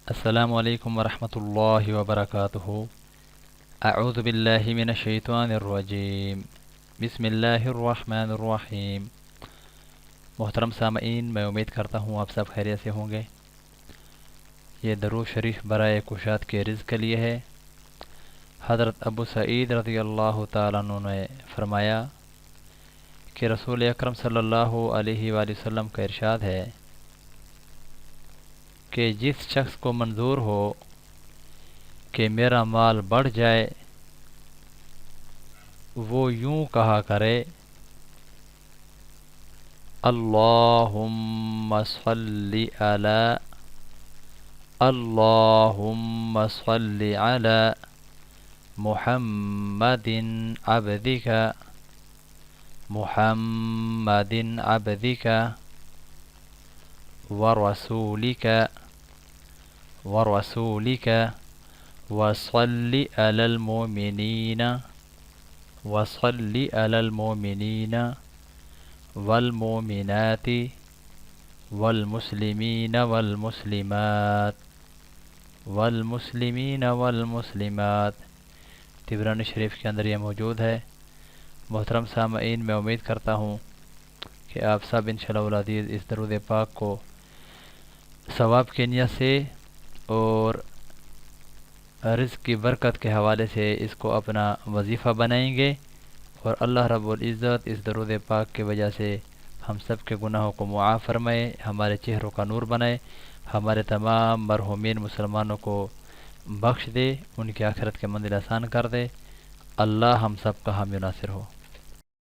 السلام علیکم ورحمۃ اللہ وبرکاتہ۔ اعوذ باللہ من الشیطان الرجیم، بسم اللہ الرحمن الرحیم۔ محترم سامعین، میں امید کرتا ہوں آپ سب خیریت سے ہوں گے۔ یہ درود شریف برائے کشاد کے رزق کے لیے ہے۔ حضرت ابو سعید رضی اللہ تعالیٰ عنہ نے فرمایا کہ رسول اکرم صلی اللہ علیہ وآلہ وسلم کا ارشاد ہے کہ جس شخص کو منظور ہو کہ میرا مال بڑھ جائے، وہ یوں کہا کرے: اللہم صلی علی اللہم صلی علی محمد عبدک محمد عبدک ورسولک ورسولک وصل علی المؤمنین وصل علی المؤمنین والمؤمنات والمسلمین والمسلمات والمسلمین والمسلمات۔ طبرانی شریف کے اندر یہ موجود ہے۔ محترم سامعین، میں امید کرتا ہوں کہ آپ سب انشاءاللہ العزیز اس درود پاک کو ثواب کی نیت سے اور رزق کی برکت کے حوالے سے اس کو اپنا وظیفہ بنائیں گے، اور اللہ رب العزت اس درود پاک کی وجہ سے ہم سب کے گناہوں کو معاف فرمائے، ہمارے چہروں کا نور بنائے، ہمارے تمام مرحومین مسلمانوں کو بخش دے، ان کی آخرت کے منزل آسان کر دے۔ اللہ ہم سب کا حامی و ناصر ہو۔